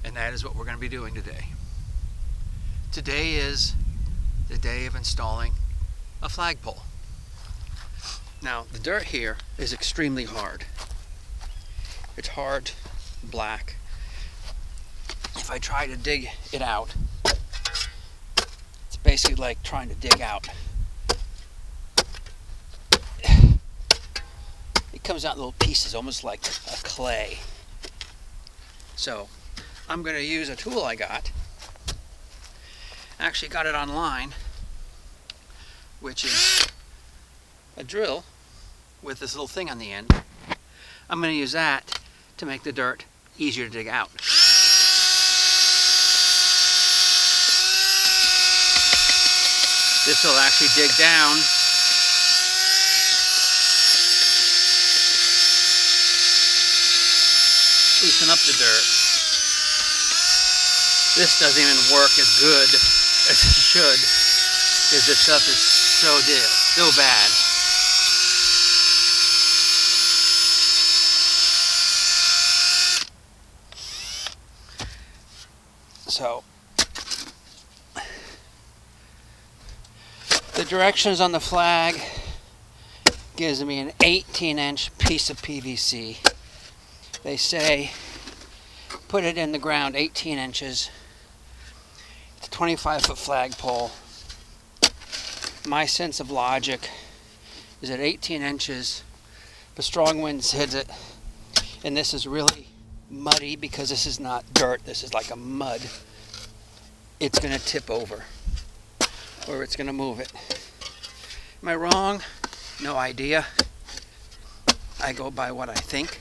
And that is what we're going to be doing today. Today is the day of installing a flagpole. Now, the dirt here is extremely hard. It's hard, black. If I try to dig it out, it's basically like trying to dig out. It comes out in little pieces, almost like a clay. So, I'm going to use a tool I got. I actually got it online, which is a drill with this little thing on the end. I'm going to use that to make the dirt easier to dig out. This will actually dig down loosen up the dirt. This doesn't even work as good as it should, because this stuff is so bad. So the directions on the flag gives me an 18-inch piece of PVC. They say put it in the ground 18 inches. It's a 25-foot flagpole. My sense of logic is at 18 inches, if a strong wind hits it, and this is really muddy because this is not dirt, this is like a mud, it's going to tip over, or it's going to move it. Am I wrong? No idea. I go by what I think.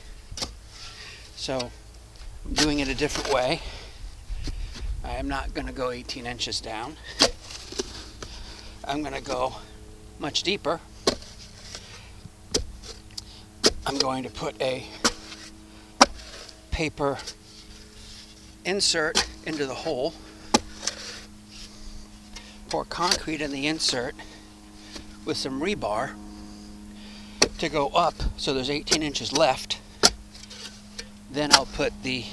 So I'm doing it a different way. I am not going to go 18 inches down. I'm going to go much deeper. I'm going to put a paper insert into the hole, pour concrete in the insert with some rebar to go up so there's 18 inches left. Then I'll put the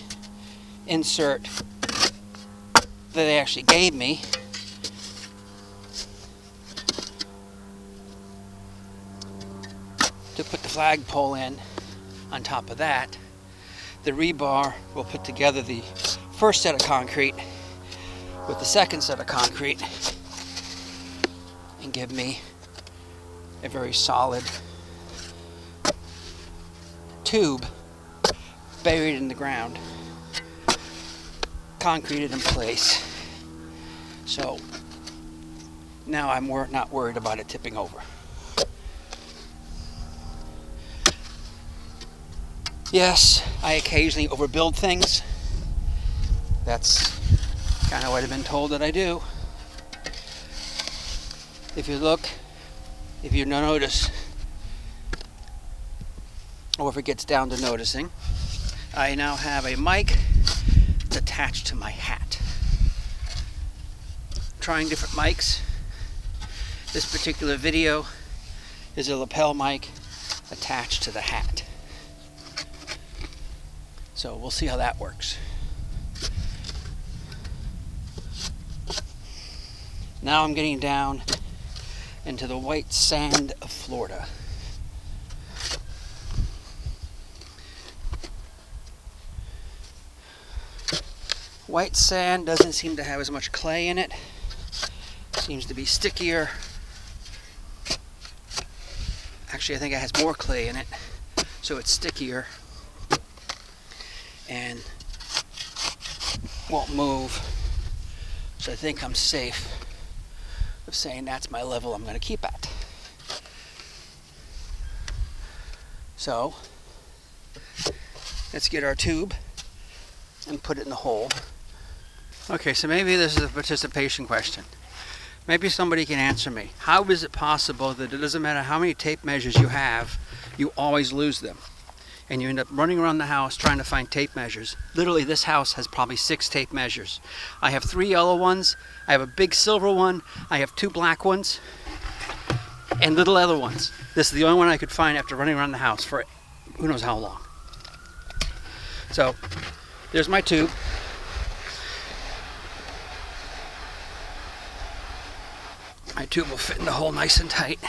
insert that they actually gave me to put the flagpole in on top of that. The rebar will put together the first set of concrete with the second set of concrete and give me a very solid tube buried in the ground, concreted in place. So now I'm not worried about it tipping over. Yes, I occasionally overbuild things. That's kind of what I've been told that I do. If you look, if you notice, or if it gets down to noticing, I now have a mic that's attached to my hat. Trying different mics. This particular video is a lapel mic attached to the hat. So we'll see how that works. Now I'm getting down into the white sand of Florida. White sand doesn't seem to have as much clay in it. Seems to be stickier. Actually, I think it has more clay in it, so it's stickier and won't move. So I think I'm safe of saying that's my level I'm going to keep at. So let's get our tube and put it in the hole. Okay, so maybe this is a participation question. Maybe somebody can answer me. How is it possible that it doesn't matter how many tape measures you have, you always lose them? And you end up running around the house trying to find tape measures. Literally, this house has probably 6 tape measures. I have 3 yellow ones, I have a big silver one, I have 2 black ones, and little other ones. This is the only one I could find after running around the house for who knows how long. So, there's my tube. My tube will fit in the hole nice and tight.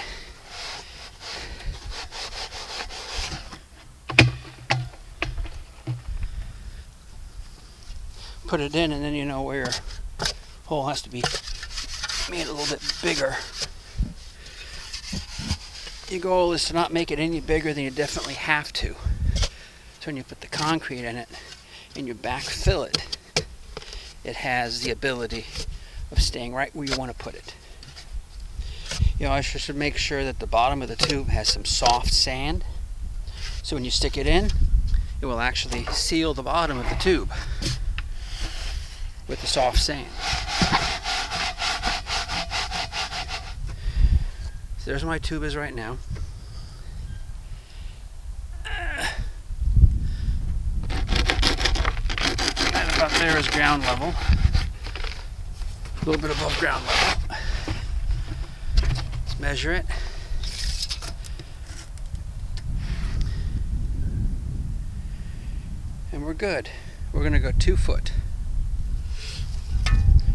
Put it in, and then you know where your hole has to be made a little bit bigger. Your goal is to not make it any bigger than you definitely have to. So when you put the concrete in it and you backfill it, it has the ability of staying right where you want to put it. You know, I should make sure that the bottom of the tube has some soft sand, so when you stick it in, it will actually seal the bottom of the tube with the soft sand. So there's where my tube is right now. And about there is ground level. A little bit above ground level. Let's measure it. And we're good. We're going to go 2 foot.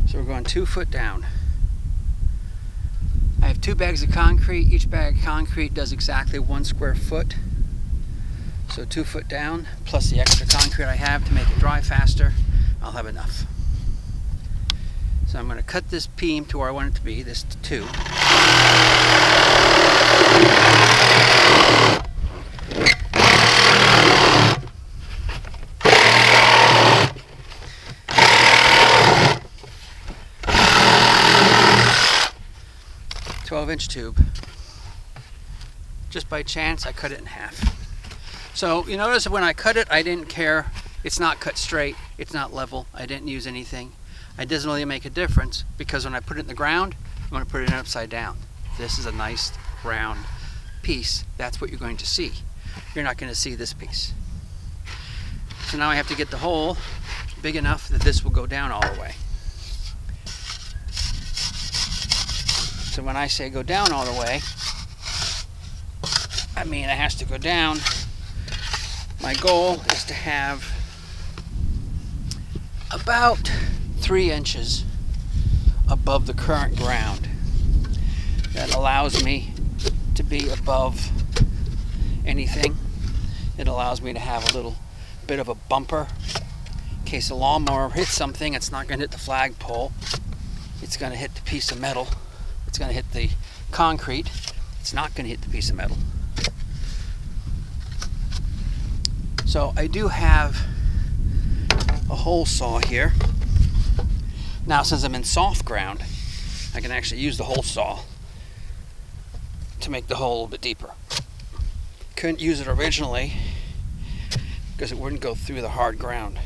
So we're going 2 foot down. I have 2 bags of concrete. Each bag of concrete does exactly 1 square foot. So 2 foot down, plus the extra concrete I have to make it dry faster, I'll have enough. So I'm going to cut this beam to where I want it to be, this 2. Inch tube. Just by chance I cut it in half. So you notice that when I cut it, I didn't care. It's not cut straight, it's not level, I didn't use anything. It doesn't really make a difference because when I put it in the ground, I'm going to put it in upside down. This is a nice round piece. That's what you're going to see. You're not going to see this piece. So now I have to get the hole big enough that this will go down all the way. So when I say go down all the way, I mean it has to go down. My goal is to have about 3 inches above the current ground. That allows me to be above anything. It allows me to have a little bit of a bumper in case a lawnmower hits something. It's not going to hit the flagpole. It's going to hit the piece of metal. It's going to hit the concrete. It's not going to hit the piece of metal. So I do have a hole saw here. Now since I'm in soft ground, I can actually use the hole saw to make the hole a little bit deeper. Couldn't use it originally because it wouldn't go through the hard ground.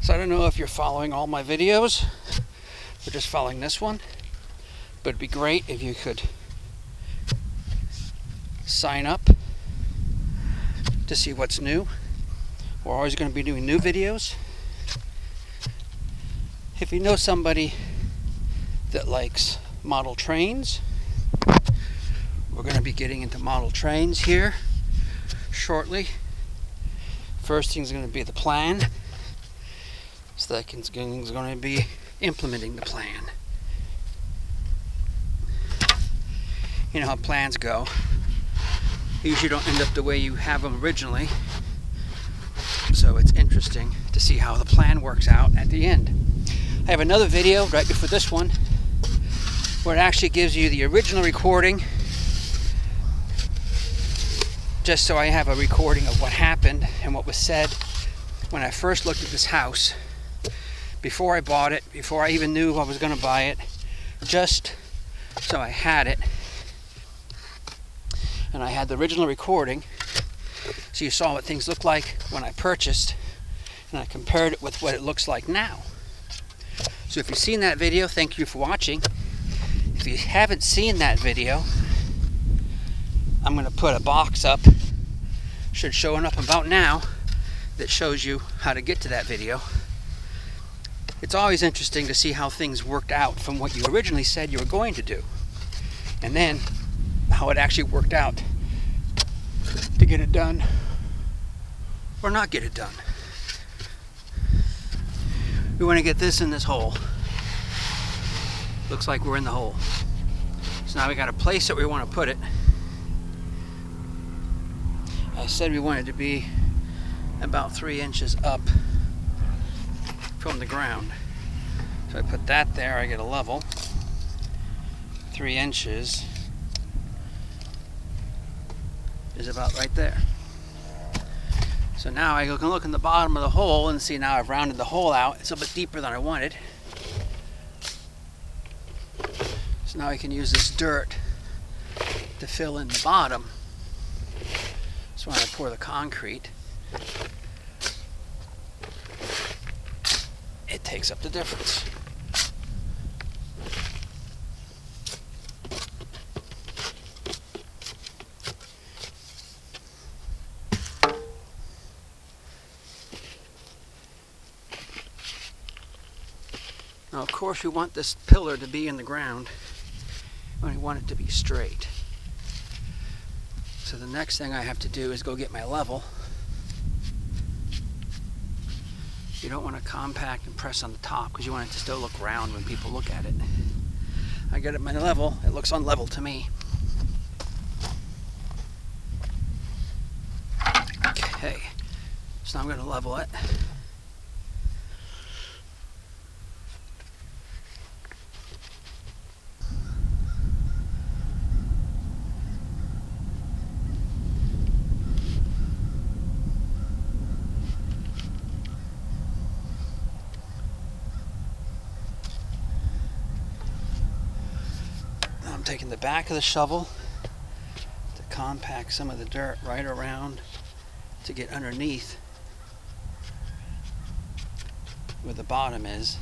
So I don't know if you're following all my videos or just following this one, but it'd be great if you could sign up to see what's new. We're always going to be doing new videos. If you know somebody that likes model trains, we're going to be getting into model trains here shortly. First thing's going to be the plan. Second's going to be implementing the plan. You know how plans go. They usually don't end up the way you have them originally. So it's interesting to see how the plan works out at the end. I have another video right before this one where it actually gives you the original recording, just so I have a recording of what happened and what was said when I first looked at this house. Before I bought it, before I even knew I was going to buy it, just so I had it. And I had the original recording, so you saw what things looked like when I purchased, and I compared it with what it looks like now. So if you've seen that video, thank you for watching. If you haven't seen that video, I'm going to put a box up, should show up about now, that shows you how to get to that video. It's always interesting to see how things worked out from what you originally said you were going to do. and then how it actually worked out to get it done or not get it done. We want to get this in this hole. Looks like we're in the hole. So now we got a place that we want to put it. I said we wanted to be about 3 inches up from the ground. So I put that there, I get a level. 3 inches is about right there. So now I can look in the bottom of the hole and see now I've rounded the hole out. It's a bit deeper than I wanted. So now I can use this dirt to fill in the bottom. So when I pour the concrete, it takes up the difference. Now, of course, we want this pillar to be in the ground. We want it to be straight. So the next thing I have to do is go get my level. You don't want to compact and press on the top because you want it to still look round when people look at it. I get it my level. It looks unlevel to me. Okay, so I'm going to level it. I'm taking the back of the shovel to compact some of the dirt right around to get underneath where the bottom is.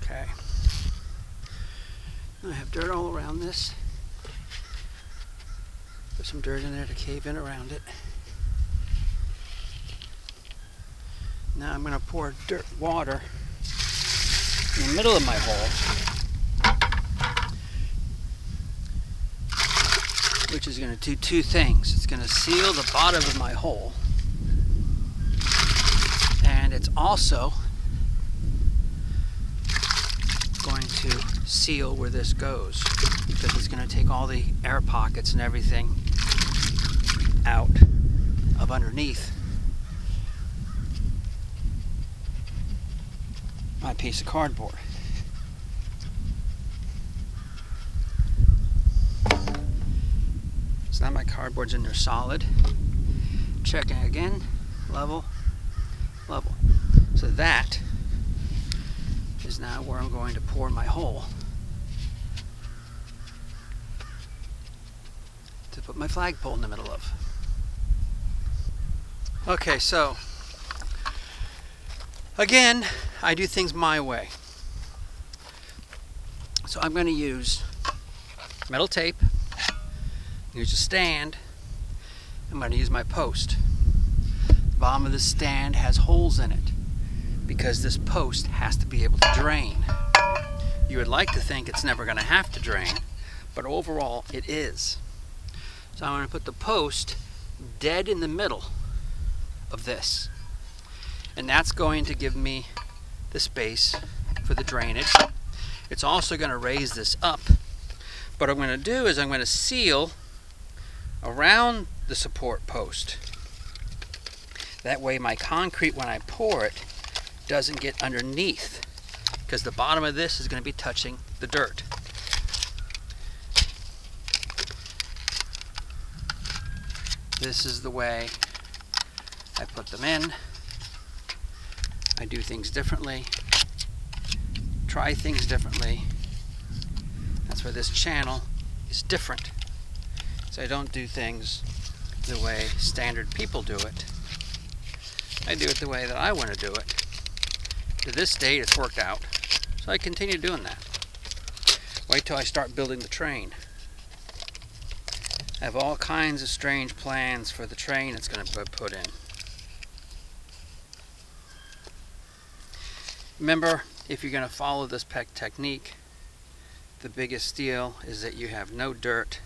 Okay. I have dirt all around this. Put some dirt in there to cave in around it. Now I'm going to pour water in the middle of my hole, which is going to do two things. It's going to seal the bottom of my hole, and it's also going to seal where this goes, because it's going to take all the air pockets and everything out of underneath my piece of cardboard. So now my cardboard's in there solid. Checking again, level, level. So that is now where I'm going to pour my hole to put my flagpole in the middle of. Okay, so again, I do things my way. So I'm going to use metal tape, use a stand. I'm going to use my post. The bottom of the stand has holes in it because this post has to be able to drain. You would like to think it's never going to have to drain, but overall it is. So I'm going to put the post dead in the middle of this, and that's going to give me the space for the drainage. It's also going to raise this up. What I'm going to do is I'm going to seal around the support post. That way my concrete, when I pour it, doesn't get underneath, because the bottom of this is going to be touching the dirt. This is the way I put them in. I do things differently, try things differently. That's why this channel is different. So I don't do things the way standard people do it. I do it the way that I want to do it. To this date, it's worked out, so I continue doing that. Wait till I start building the train. I have all kinds of strange plans for the train it's going to be put in. Remember, if you're going to follow this technique, the biggest deal is that you have no dirt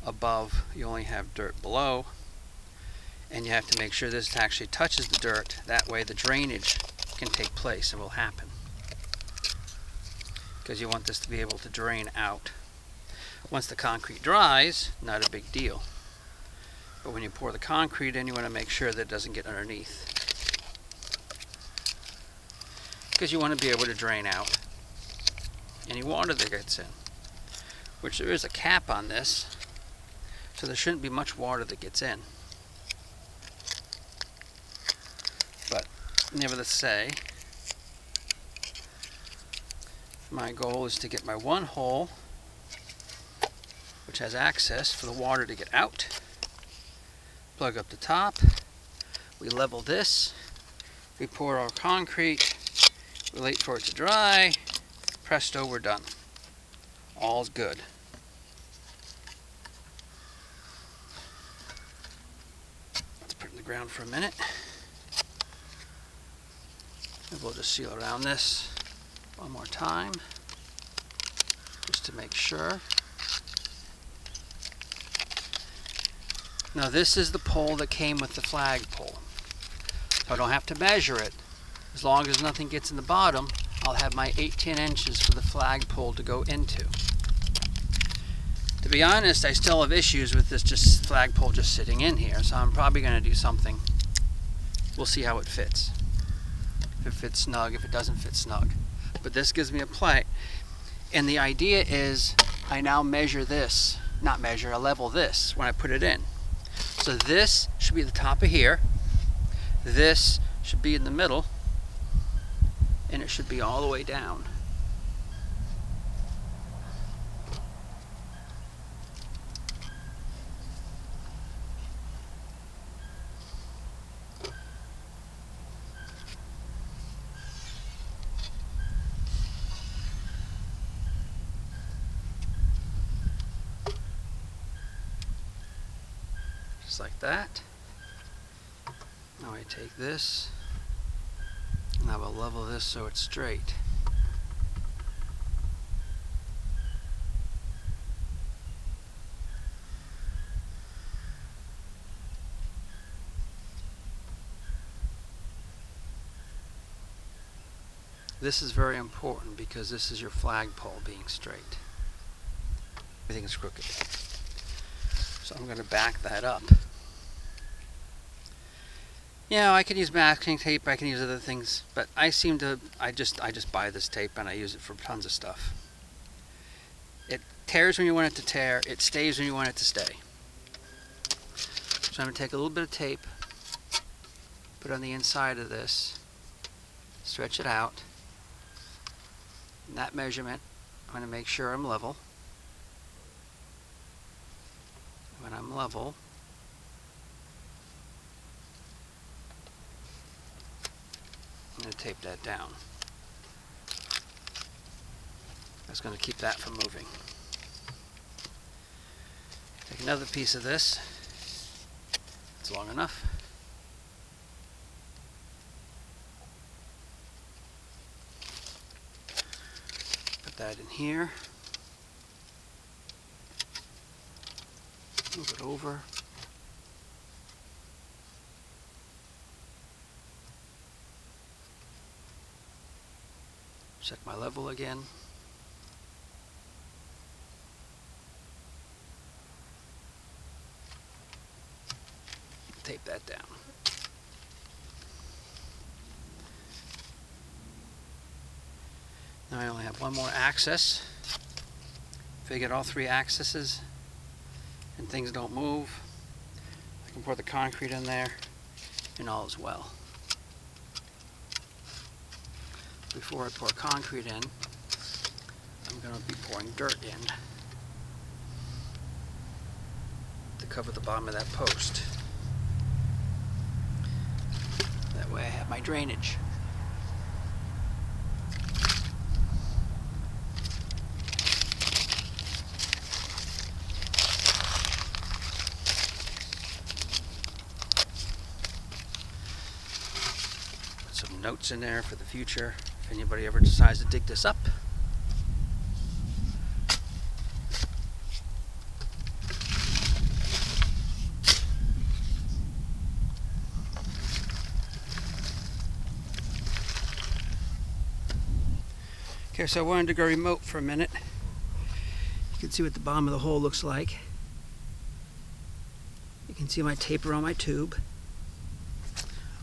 above, you only have dirt below, and you have to make sure this actually touches the dirt. That way the drainage can take place and will happen, because you want this to be able to drain out. Once the concrete dries, not a big deal, but when you pour the concrete in, you want to make sure that it doesn't get underneath, because you want to be able to drain out any water that gets in, which there is a cap on this, so there shouldn't be much water that gets in. But nevertheless, say, my goal is to get my one hole which has access for the water to get out, plug up the top, we level this, we pour our concrete, we wait for it to dry, presto, we're done. All's good. Let's put it in the ground for a minute. And we'll just seal around this one more time, just to make sure. Now this is the pole that came with the flagpole. So I don't have to measure it. As long as nothing gets in the bottom, I'll have my 18 inches for the flagpole to go into. To be honest, I still have issues with this flagpole just sitting in here, so I'm probably going to do something. We'll see how it fits. If it fits snug, if it doesn't fit snug. But this gives me a play. And the idea is I now measure this, not measure, I level this when I put it in. So this should be the top of here, this should be in the middle, and it should be all the way down. Just like that. Now I take this and I will level this so it's straight. This is very important because this is your flagpole being straight. Everything is crooked. So I'm going to back that up. Yeah, I can use masking tape, I can use other things, but I just buy this tape and I use it for tons of stuff. It tears when you want it to tear, it stays when you want it to stay. So I'm going to take a little bit of tape, put it on the inside of this, stretch it out. And that measurement, I'm going to make sure I'm level. When I'm level, I'm going to tape that down. That's going to keep that from moving. Take another piece of this. It's long enough. Put that in here. Move it over. Check my level again. Tape that down. Now I only have one more axis. If I get all three axes and things don't move, I can pour the concrete in there and all is well. Before I pour concrete in, I'm going to be pouring dirt in. to cover the bottom of that post. That way I have my drainage. Put some notes in there for the future if anybody ever decides to dig this up. Okay, so I wanted to go remote for a minute. You can see what the bottom of the hole looks like. You can see my taper on my tube.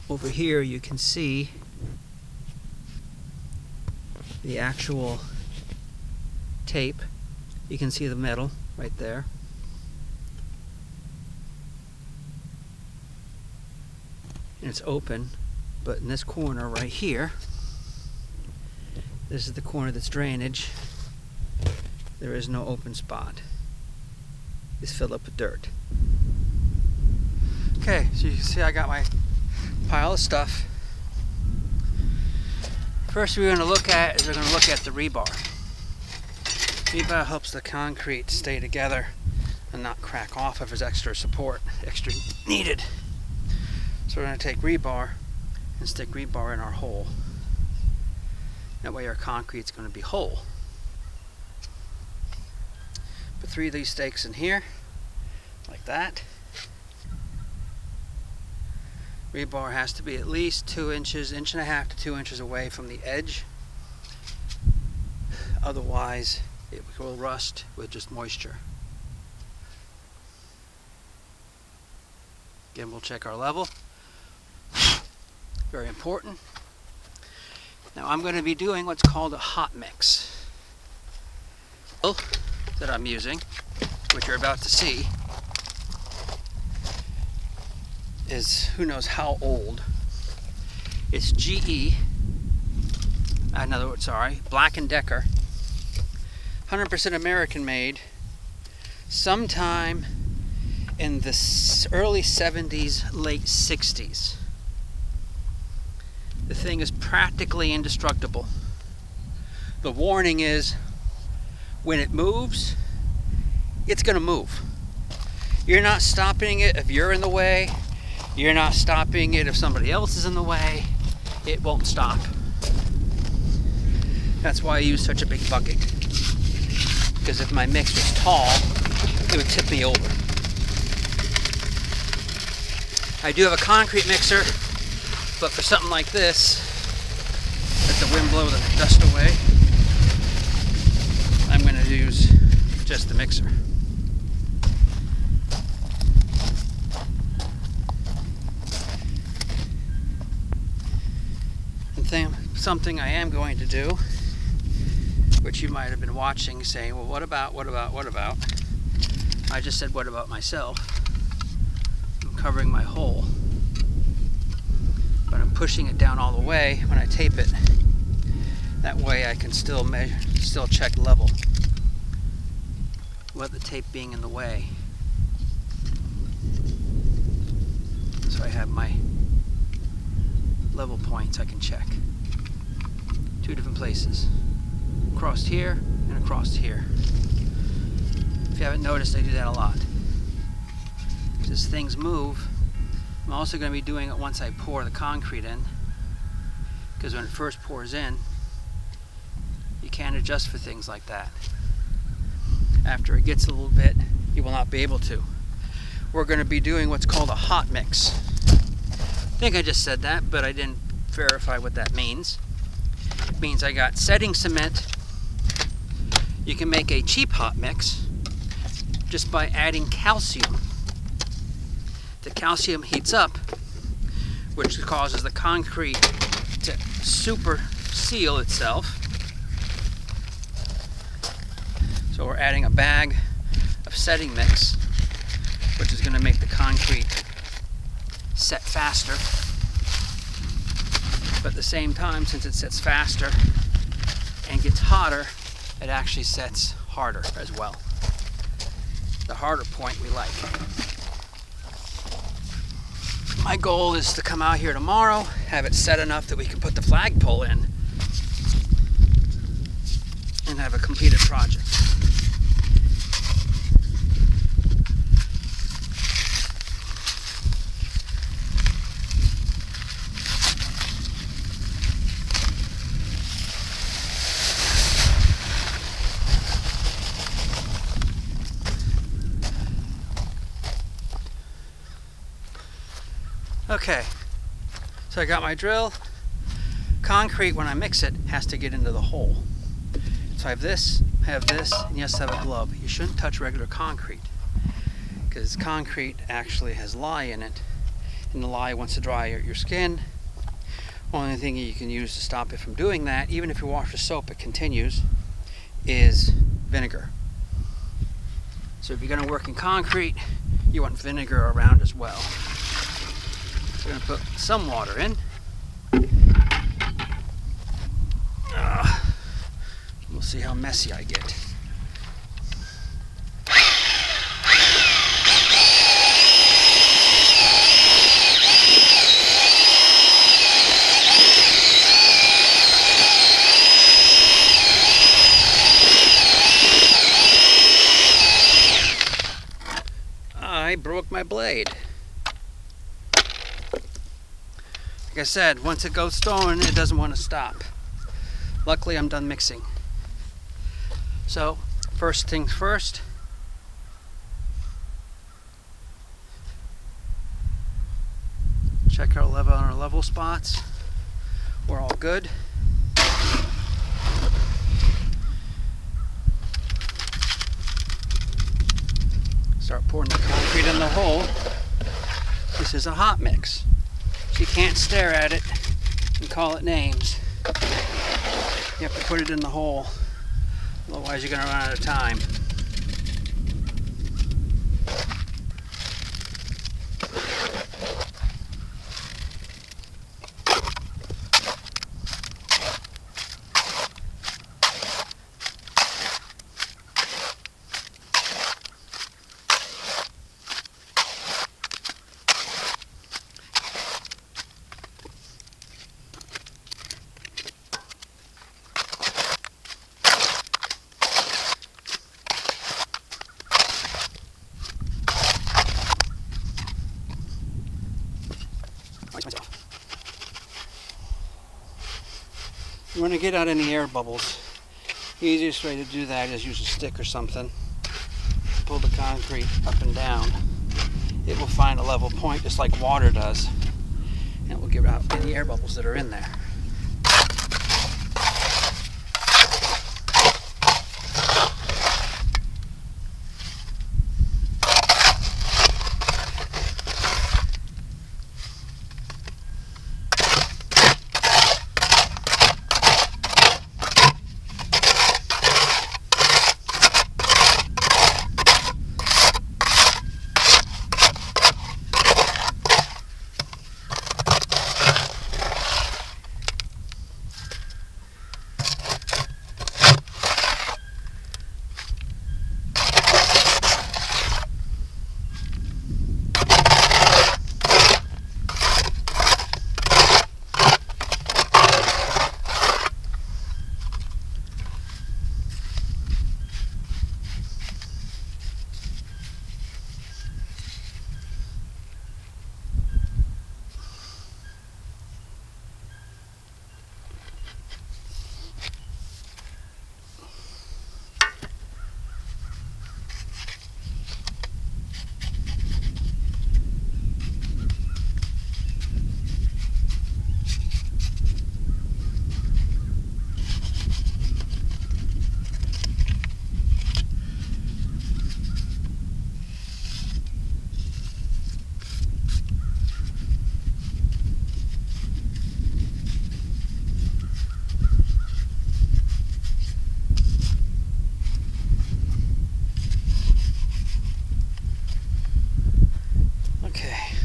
Over here you can see the actual tape. You can see the metal right there. And it's open, but in this corner right here, this is the corner that's drainage. There is no open spot. It's filled up with dirt. Okay, so you can see I got my pile of stuff. First we're going to look at the rebar. Rebar helps the concrete stay together and not crack off if there's extra support, extra needed. So we're going to take rebar and stick rebar in our hole. That way our concrete's going to be whole. Put 3 of these stakes in here, like that. Rebar has to be at least 2 inches, 1.5 to 2 inches away from the edge. Otherwise, it will rust with just moisture. Again, we'll check our level. Very important. Now I'm going to be doing what's called a hot mix. That I'm using, which you're about to see, is who knows how old. It's GE, Black & Decker, 100% American made, sometime in the early 70s, late 60s. The thing is practically indestructible. The warning is, when it moves, it's going to move. You're not stopping it if you're in the way. You're not stopping it if somebody else is in the way. It won't stop. That's why I use such a big bucket. Because if my mix was tall, it would tip me over. I do have a concrete mixer, but for something like this, let the wind blow the dust away, I'm going to use just the mixer. And something I am going to do, which you might have been watching saying, well, what about? I just said, what about myself? I'm covering my hole, but I'm pushing it down all the way when I tape it. That way I can still measure, still check level without the tape being in the way. So I have my level points I can check. 2 different places. Across here and across here. If you haven't noticed, I do that a lot. As things move, I'm also going to be doing it once I pour the concrete in, because when it first pours in, you can't adjust for things like that. After it gets a little bit, you will not be able to. We're going to be doing what's called a hot mix. I think I just said that, but I didn't verify what that means. It means I got setting cement. You can make a cheap hot mix just by adding calcium. The calcium heats up, which causes the concrete to super seal itself. So we're adding a bag of setting mix, which is going to make the concrete set faster. But at the same time, since it sets faster and gets hotter, it actually sets harder as well. The harder point we like. My goal is to come out here tomorrow, have it set enough that we can put the flagpole in and have a completed project. Okay, so I got my drill. Concrete, when I mix it, has to get into the hole. So I have this, and you have to have a glove. You shouldn't touch regular concrete, because concrete actually has lye in it, and the lye wants to dry your skin. Only thing you can use to stop it from doing that, even if you wash with soap it continues, is vinegar. So if you're going to work in concrete, you want vinegar around as well. We're going to put some water in. We'll see how messy I get. I broke my blade. Like I said, once it goes stone, it doesn't want to stop. Luckily, I'm done mixing. So, first things first. Check our level spots. We're all good. Start pouring the concrete in the hole. This is a hot mix. So you can't stare at it and call it names. You have to put it in the hole, otherwise you're going to run out of time. You want to get out any air bubbles. The easiest way to do that is use a stick or something. Pull the concrete up and down. It will find a level point just like water does, and it will get out any air bubbles that are in there.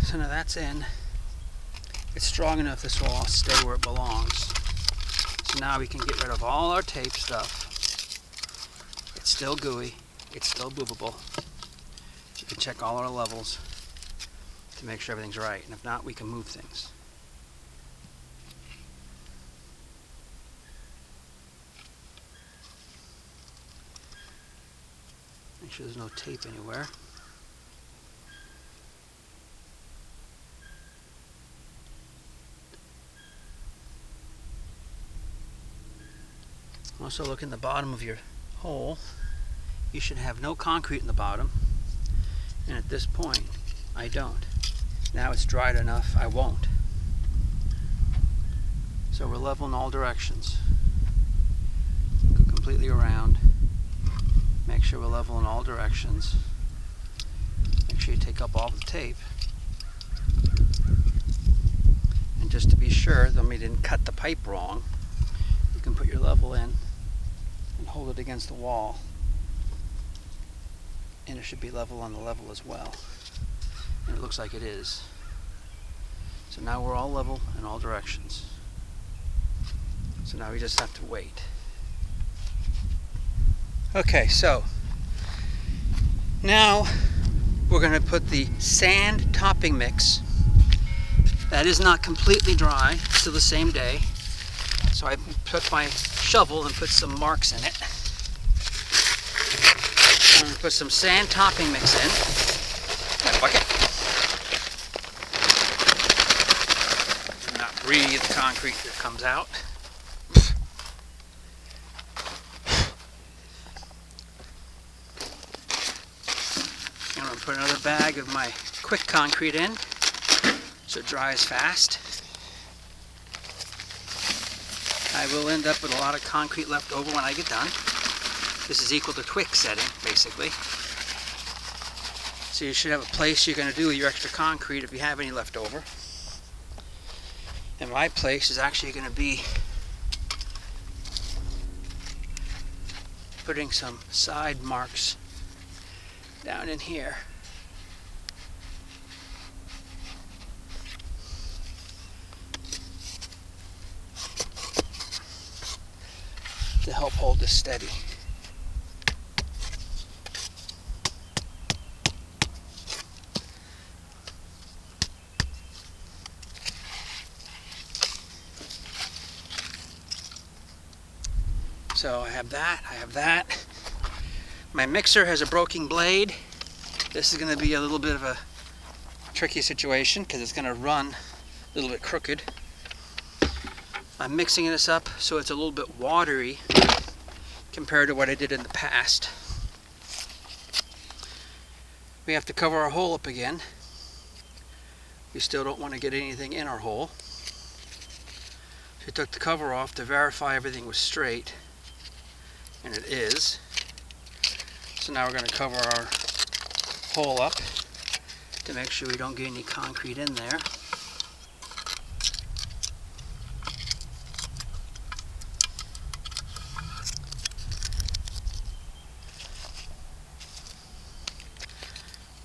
So now that's in. It's strong enough this will all stay where it belongs. So now we can get rid of all our tape stuff. It's still gooey. It's still movable. You can check all our levels. to make sure everything's right, and if not, we can move things. Make sure there's no tape anywhere. Also look in the bottom of your hole. You should have no concrete in the bottom, and at this point I don't. Now it's dried enough, I won't. So we're level in all directions. Go completely around. Make sure we're level in all directions. Make sure you take up all the tape. And just to be sure that we didn't cut the pipe wrong, you can put your level in and hold it against the wall. And it should be level on the level as well. And it looks like it is. So now we're all level in all directions. So now we just have to wait. Okay, so now we're going to put the sand topping mix. That is not completely dry, it's still the same day. So I took my shovel and put some marks in it. I'm going to put some sand topping mix in. Got a bucket. Do not breathe the concrete that comes out. I'm going to put another bag of my quick concrete in so it dries fast. I will end up with a lot of concrete left over when I get done. This is equal to quick setting, basically. So you should have a place you're going to do your extra concrete if you have any left over. And my place is actually going to be putting some side marks down in here. To help hold this steady. So I have that. My mixer has a broken blade. This is going to be a little bit of a tricky situation because it's going to run a little bit crooked. I'm mixing this up so it's a little bit watery compared to what I did in the past. We have to cover our hole up again. We still don't want to get anything in our hole. So we took the cover off to verify everything was straight, and it is. So now we're going to cover our hole up to make sure we don't get any concrete in there.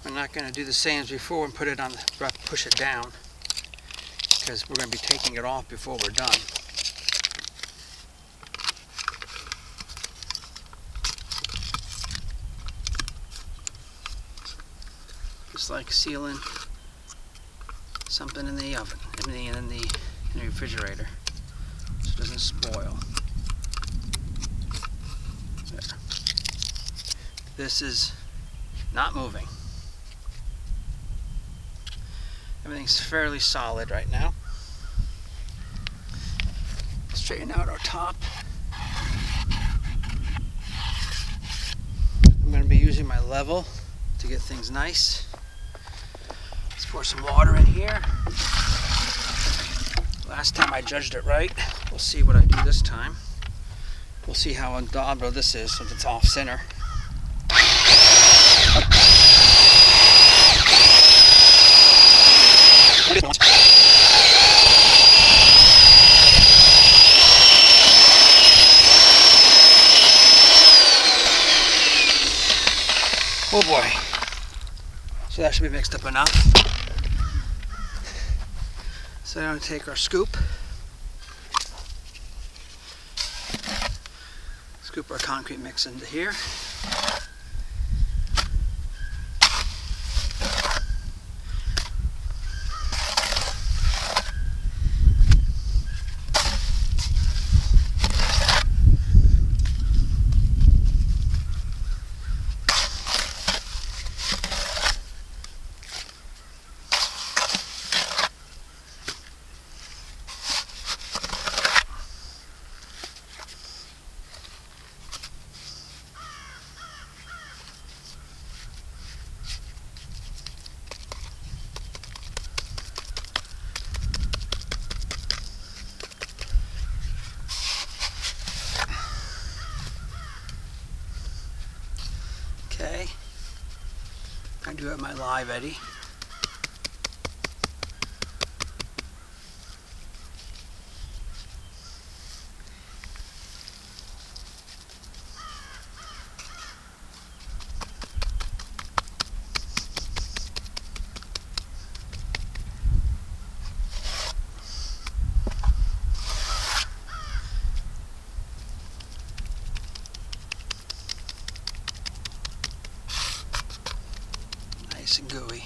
We're not going to do the same as before and put it on the, push it down, because we're going to be taking it off before we're done. Just like sealing something in the oven, in the refrigerator, so it doesn't spoil. There. This is not moving. Everything's fairly solid right now. Straighten out our top. I'm going to be using my level to get things nice. Let's pour some water in here. Last time I judged it right. We'll see what I do this time. We'll see how undobro this is since it's off center. Oh boy. So that should be mixed up enough. So now we're going to take our scoop. Scoop our concrete mix into here. Okay. I do have my live eddy. Nice and gooey.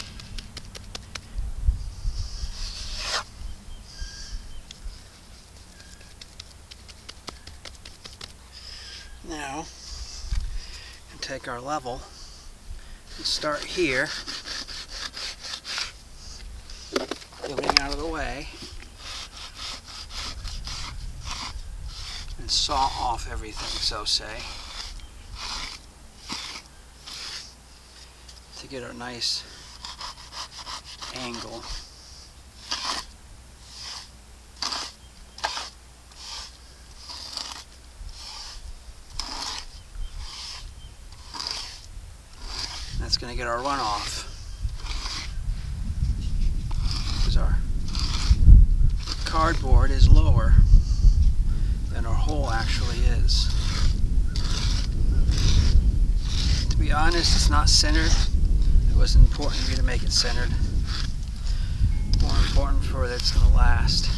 Now, we'll take our level and start here, getting out of the way, and saw off everything, so say, to get a nice angle. That's going to get our runoff, because our cardboard is lower than our hole actually is. To be honest, it's not centered. It wasn't important for me to make it centered. More important for that it's going to last.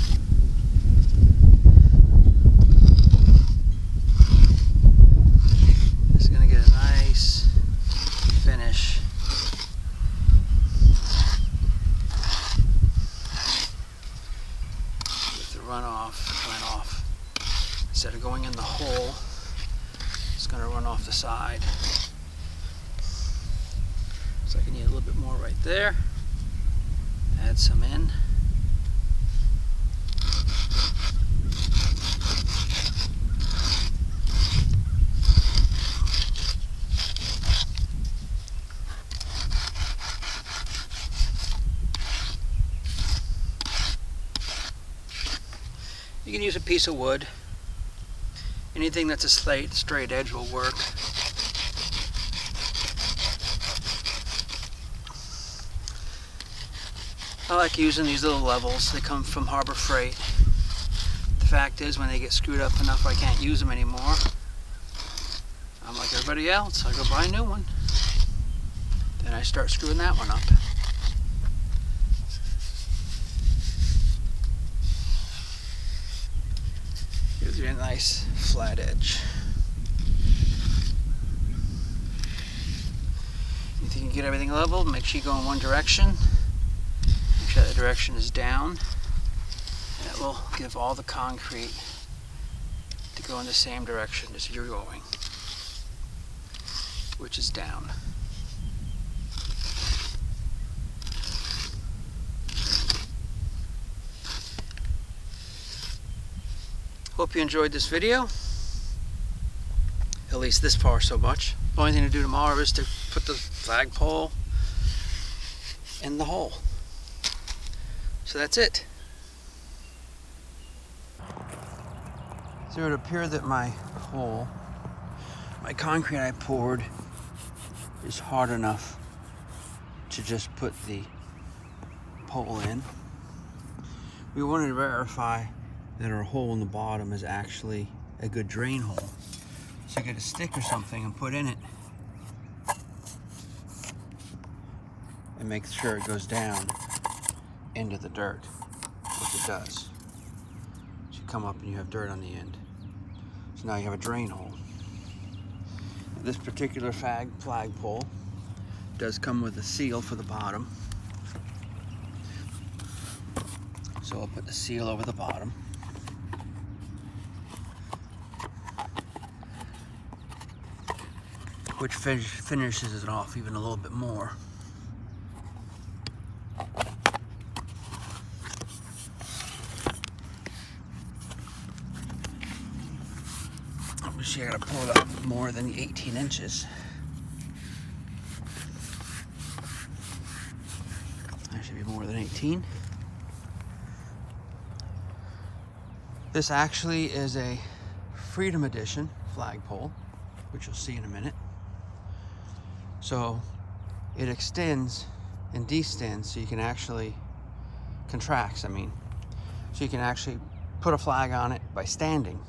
It's going to get a nice finish. With the runoff coming off. Instead of going in the hole, it's going to run off the side. So I can need a little bit more right there. Add some in. You can use a piece of wood. Anything that's a straight edge will work. I like using these little levels. They come from Harbor Freight. The fact is, when they get screwed up enough I can't use them anymore, I'm like everybody else. I go buy a new one. Then I start screwing that one up. Gives you a nice flat edge. If you can get everything leveled, make sure you go in one direction. Make sure the direction is down. That will give all the concrete to go in the same direction as you're going, which is down. Hope you enjoyed this video. At least this far so much. The only thing to do tomorrow is to put the flagpole in the hole. So that's it. So it would appear that my hole, my concrete I poured, is hard enough to just put the pole in. We wanted to verify that our hole in the bottom is actually a good drain hole. So get a stick or something and put in it and make sure it goes down into the dirt, which it does. So you come up and you have dirt on the end. So now you have a drain hole. This particular flagpole does come with a seal for the bottom. So I'll put the seal over the bottom. Which finishes it off even a little bit more. Obviously I gotta pull it up more than the 18 inches. That should be more than 18. This actually is a Freedom Edition flagpole, which you'll see in a minute. So it extends and distends, so you can actually contracts, so you can actually put a flag on it by standing,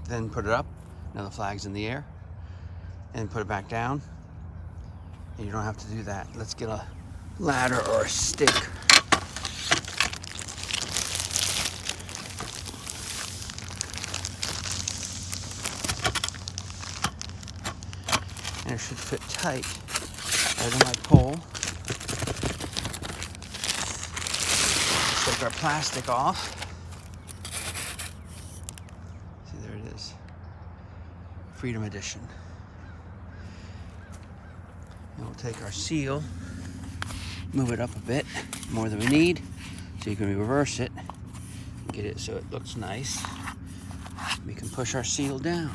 then put it up, now the flag's in the air, and put it back down, and you don't have to do that. Let's get a ladder or a stick. And it should fit tight right on my pole. Take our plastic off. See, there it is. Freedom Edition. And we'll take our seal, move it up a bit, more than we need, so you can reverse it, get it so it looks nice. We can push our seal down.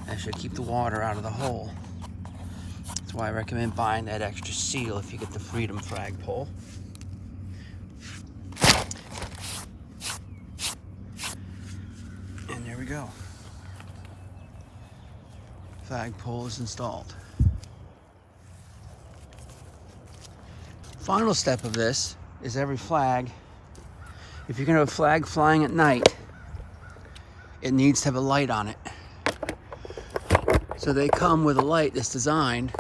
That should keep the water out of the hole. That's why I recommend buying that extra seal if you get the Freedom flagpole. And there we go. Flagpole is installed. Final step of this is every flag, if you're going to have a flag flying at night, it needs to have a light on it. So they come with a light that's designed,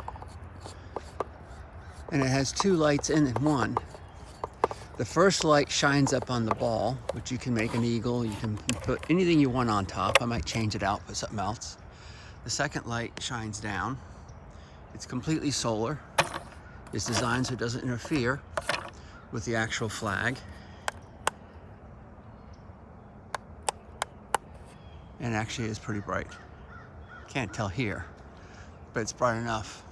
and it has two lights in it, one. The first light shines up on the ball, which you can make an eagle, you can put anything you want on top. I might change it out, put something else. The second light shines down. It's completely solar. It's designed so it doesn't interfere with the actual flag. And actually it's pretty bright. Can't tell here, but it's bright enough.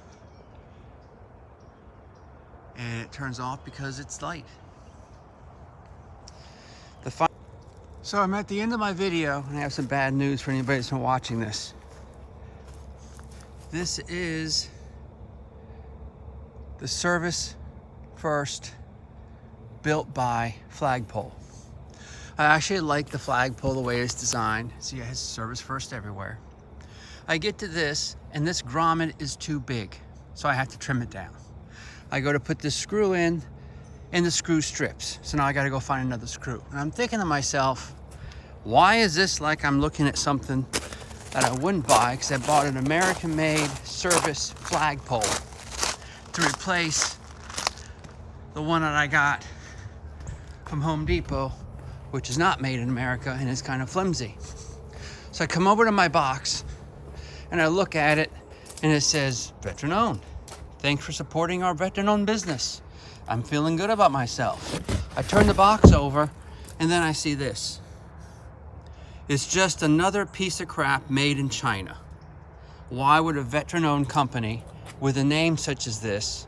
And it turns off because it's light. So I'm at the end of my video, and I have some bad news for anybody that's been watching this. This is the Service First built by flagpole. I actually like the flagpole the way it's designed. See, it has Service First everywhere. I get to this, and this grommet is too big, so I have to trim it down. I go to put this screw in, and the screw strips. So now I gotta go find another screw. And I'm thinking to myself, why is this like I'm looking at something that I wouldn't buy, because I bought an American-made Service flagpole to replace the one that I got from Home Depot, which is not made in America and is kind of flimsy. So I come over to my box and I look at it, and it says, veteran owned. Thanks for supporting our veteran owned business. I'm feeling good about myself. I turn the box over, and then I see this. It's just another piece of crap made in China. Why would a veteran owned company with a name such as this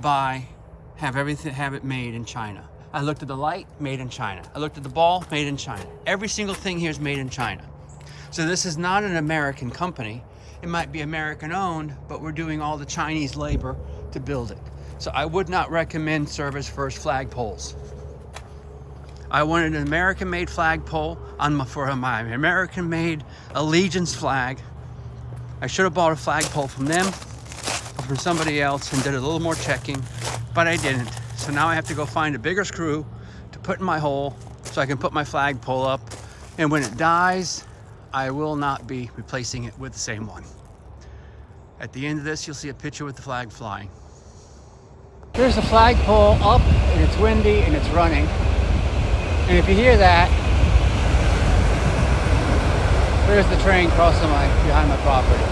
have it made in China? I looked at the light, made in China. I looked at the ball, made in China. Every single thing here is made in China. So this is not an American company. It might be American owned, but we're doing all the Chinese labor to build it. So I would not recommend Service First flagpoles. I wanted an American-made flagpole for my American-made Allegiance flag. I should have bought a flagpole from them or from somebody else and did a little more checking, but I didn't. So now I have to go find a bigger screw to put in my hole so I can put my flagpole up. And when it dies, I will not be replacing it with the same one. At the end of this, you'll see a picture with the flag flying. Here's the flagpole up, and it's windy and it's running. And if you hear that, there's the train crossing behind my property.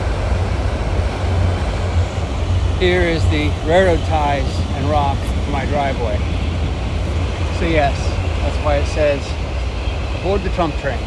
Here is the railroad ties and rock for my driveway. So yes, that's why it says, aboard the Trump train.